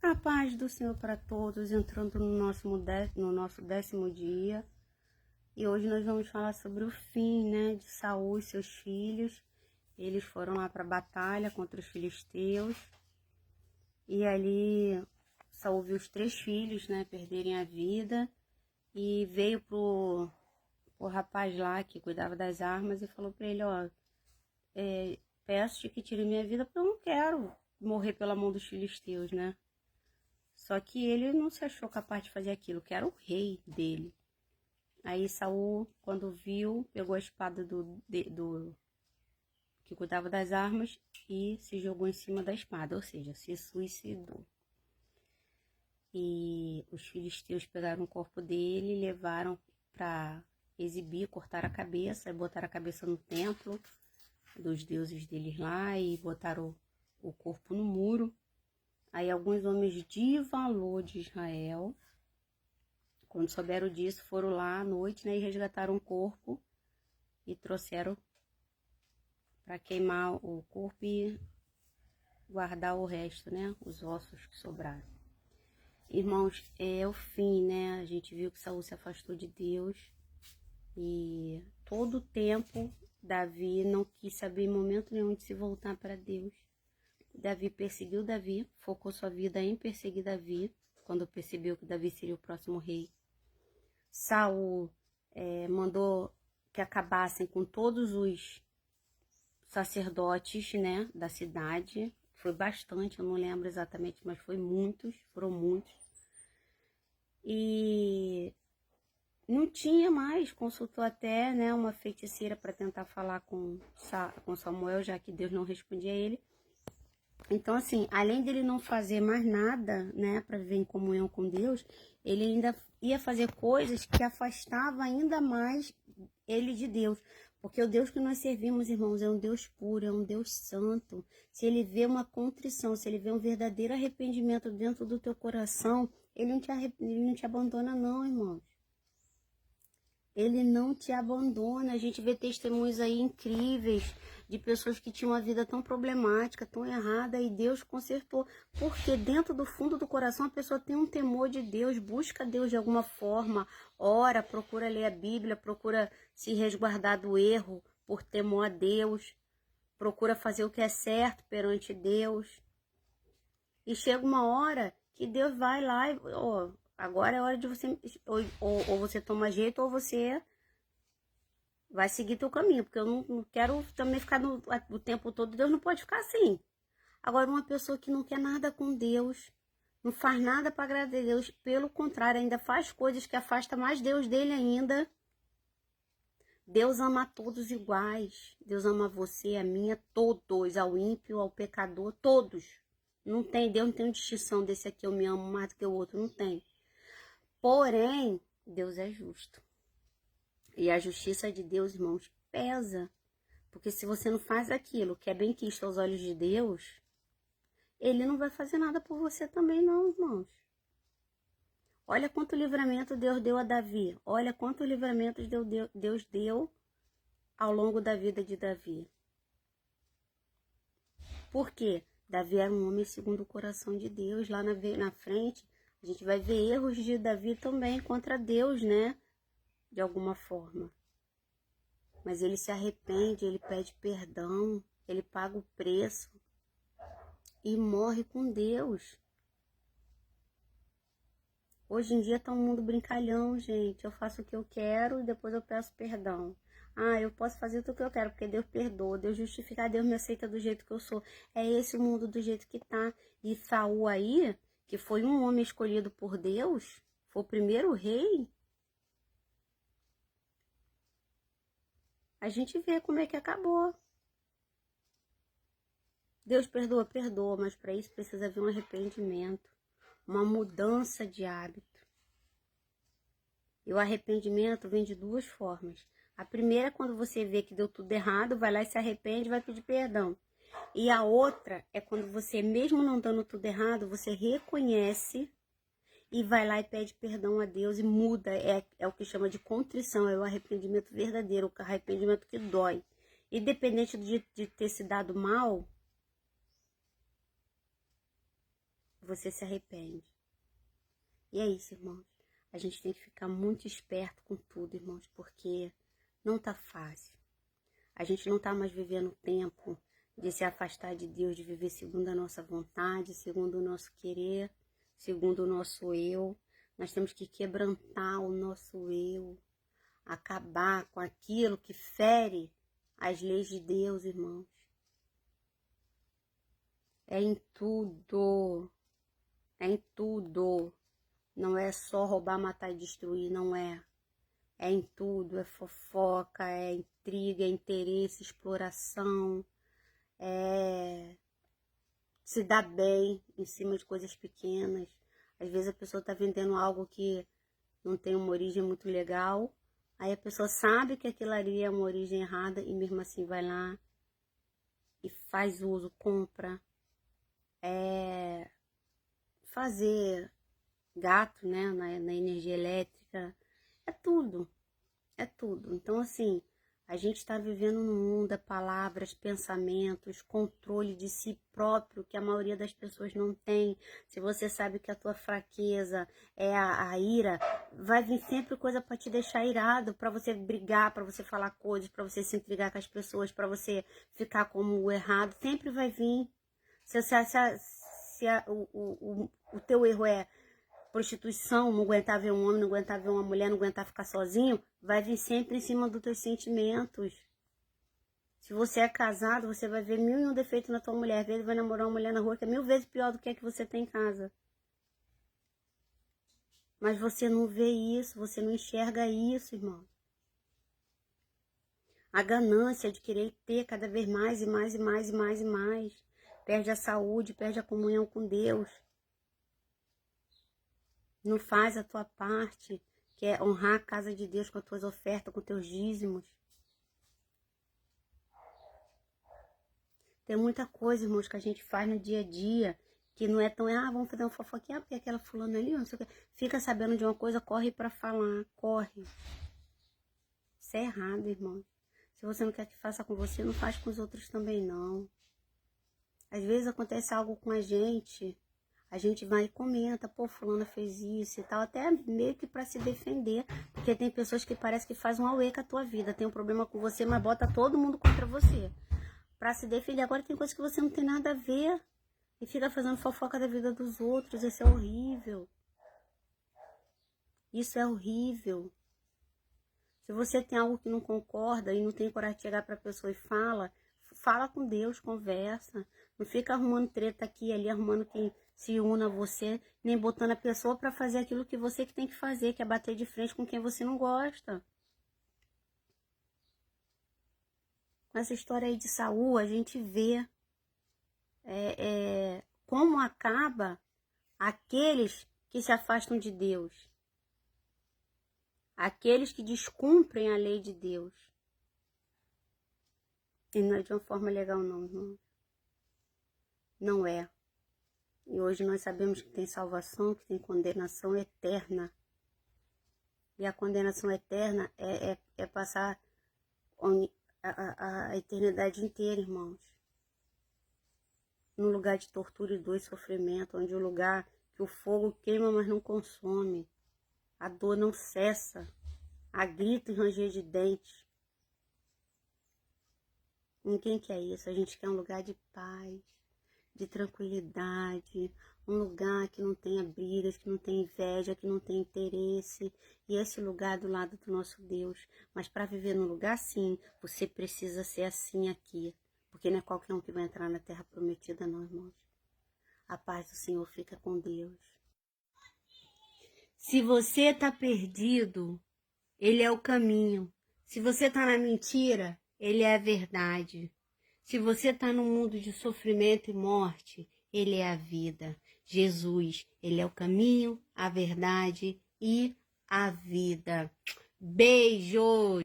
A paz do Senhor para todos, entrando no nosso 10º dia. E hoje nós vamos falar sobre o fim, né, de Saul e seus filhos. Eles foram lá para a batalha contra os filisteus. E ali Saul viu os 3 filhos, né, perderem a vida. E veio pro rapaz lá que cuidava das armas e falou para ele, ó, peço-te que tire minha vida porque eu não quero morrer pela mão dos filisteus, né? Só que ele não se achou capaz de fazer aquilo, que era o rei dele. Aí Saul, quando viu, pegou a espada do que cuidava das armas e se jogou em cima da espada, ou seja, se suicidou. E os filisteus pegaram o corpo dele e levaram para exibir, cortaram a cabeça, botaram a cabeça no templo dos deuses deles lá e botaram o corpo no muro. Aí alguns homens de valor de Israel, quando souberam disso, foram lá à noite, né, e resgataram o corpo e trouxeram para queimar o corpo e guardar o resto, né, os ossos que sobraram. Irmãos, é o fim, né? A gente viu que Saul se afastou de Deus e todo o tempo Davi não quis saber em momento nenhum de se voltar para Deus. Davi perseguiu Davi, focou sua vida em perseguir Davi, quando percebeu que Davi seria o próximo rei. Saul mandou que acabassem com todos os sacerdotes, né, da cidade. Foi bastante, eu não lembro exatamente, mas foram muitos. E não tinha mais, consultou até, né, uma feiticeira para tentar falar com Samuel, já que Deus não respondia a ele. Então, assim, além dele não fazer mais nada, né, para viver em comunhão com Deus, ele ainda ia fazer coisas que afastavam ainda mais ele de Deus. Porque o Deus que nós servimos, irmãos, é um Deus puro, é um Deus santo. Se ele vê uma contrição, se ele vê um verdadeiro arrependimento dentro do teu coração, ele não te abandona não, irmãos. Ele não te abandona. A gente vê testemunhos aí incríveis de pessoas que tinham uma vida tão problemática, tão errada, e Deus consertou. Porque dentro do fundo do coração a pessoa tem um temor de Deus, busca Deus de alguma forma, ora, procura ler a Bíblia, procura se resguardar do erro por temor a Deus, procura fazer o que é certo perante Deus. E chega uma hora que Deus vai lá e... ó, agora é hora de você, ou você toma jeito, ou você vai seguir teu caminho, porque eu não quero também ficar o tempo todo, Deus não pode ficar assim. Agora, uma pessoa que não quer nada com Deus, não faz nada para agradar a Deus, pelo contrário, ainda faz coisas que afastam mais Deus dele ainda. Deus ama a todos iguais, Deus ama você, a mim, a todos, ao ímpio, ao pecador, todos. Não tem, Deus não tem distinção desse aqui eu me amo mais do que o outro, não tem. Porém, Deus é justo. E a justiça de Deus, irmãos, pesa. Porque se você não faz aquilo que é bem quisto aos olhos de Deus, ele não vai fazer nada por você também não, irmãos. Olha quanto livramento Deus deu a Davi. Olha quanto livramento Deus deu ao longo da vida de Davi. Por quê? Davi era um homem segundo o coração de Deus. Lá na frente, a gente vai ver erros de Davi também contra Deus, né? De alguma forma. Mas ele se arrepende, ele pede perdão, ele paga o preço e morre com Deus. Hoje em dia tá um mundo brincalhão, gente. Eu faço o que eu quero e depois eu peço perdão. Ah, eu posso fazer tudo o que eu quero, porque Deus perdoa, Deus justifica, Deus me aceita do jeito que eu sou. É esse o mundo do jeito que tá. E Saul aí, que foi um homem escolhido por Deus, foi o primeiro rei. A gente vê como é que acabou. Deus perdoa, perdoa, mas para isso precisa haver um arrependimento, uma mudança de hábito. E o arrependimento vem de 2 formas. A primeira é quando você vê que deu tudo errado, vai lá e se arrepende e vai pedir perdão. E a outra é quando você, mesmo não dando tudo errado, você reconhece e vai lá e pede perdão a Deus e muda. É o que chama de contrição, é o arrependimento verdadeiro, o arrependimento que dói. Independente de ter se dado mal, você se arrepende. E é isso, irmãos. A gente tem que ficar muito esperto com tudo, irmãos, porque não tá fácil. A gente não tá mais vivendo o tempo de se afastar de Deus, de viver segundo a nossa vontade, segundo o nosso querer, segundo o nosso eu. Nós temos que quebrantar o nosso eu, acabar com aquilo que fere as leis de Deus, irmãos. É em tudo, é em tudo. Não é só roubar, matar e destruir, não é. É em tudo, é fofoca, é intriga, é interesse, exploração, é se dar bem em cima de coisas pequenas. Às vezes a pessoa está vendendo algo que não tem uma origem muito legal, aí a pessoa sabe que aquilo ali é uma origem errada e mesmo assim vai lá e faz uso, compra. É fazer gato, né, na energia elétrica, é tudo, é tudo. Então, assim, a gente está vivendo num mundo de palavras, pensamentos, controle de si próprio, que a maioria das pessoas não tem. Se você sabe que a tua fraqueza é a ira, vai vir sempre coisa para te deixar irado, para você brigar, para você falar coisas, para você se intrigar com as pessoas, para você ficar como o errado, sempre vai vir. O teu erro é prostituição, não aguentar ver um homem, não aguentar ver uma mulher, não aguentar ficar sozinho, vai vir sempre em cima dos teus sentimentos. Se você é casado, você vai ver 1001 defeitos na tua mulher. Às vezes vai namorar uma mulher na rua que é 1000 vezes pior do que a que você tem em casa. Mas você não vê isso, você não enxerga isso, irmão. A ganância de querer ter cada vez mais e mais e mais e mais e mais. Perde a saúde, perde a comunhão com Deus. Não faz a tua parte, que é honrar a casa de Deus com as tuas ofertas, com os teus dízimos. Tem muita coisa, irmãos, que a gente faz no dia a dia, que não é tão, vamos fazer uma fofoquinha, porque aquela fulana ali, não sei o que. Fica sabendo de uma coisa, corre para falar, corre. Isso é errado, irmão. Se você não quer que faça com você, não faz com os outros também, não. Às vezes acontece algo com a gente vai e comenta, pô, fulana fez isso e tal, até meio que para se defender, porque tem pessoas que parece que faz um auê com a tua vida, tem um problema com você, mas bota todo mundo contra você, para se defender. Agora tem coisas que você não tem nada a ver, e fica fazendo fofoca da vida dos outros, isso é horrível. Isso é horrível. Se você tem algo que não concorda e não tem coragem de chegar para a pessoa e fala com Deus, conversa. Não fica arrumando treta aqui e ali, arrumando quem se una a você, nem botando a pessoa para fazer aquilo que você que tem que fazer, que é bater de frente com quem você não gosta. Com essa história aí de Saul, a gente vê como acaba aqueles que se afastam de Deus. Aqueles que descumprem a lei de Deus. E não é de uma forma legal não, irmão. Não é. E hoje nós sabemos que tem salvação, que tem condenação eterna. E a condenação eterna é passar a eternidade inteira, irmãos. Num lugar de tortura e dor e sofrimento, onde o lugar que o fogo queima, mas não consome. A dor não cessa. Há grito e ranger de dentes. Ninguém quer isso. A gente quer um lugar de paz, de tranquilidade, um lugar que não tenha brigas, que não tenha inveja, que não tenha interesse. E esse lugar do lado do nosso Deus. Mas para viver num lugar assim, você precisa ser assim aqui. Porque não é qualquer um que vai entrar na terra prometida, não, irmãos. A paz do Senhor fica com Deus. Se você está perdido, Ele é o caminho. Se você está na mentira, Ele é a verdade. Se você está num mundo de sofrimento e morte, Ele é a vida. Jesus, Ele é o caminho, a verdade e a vida. Beijo!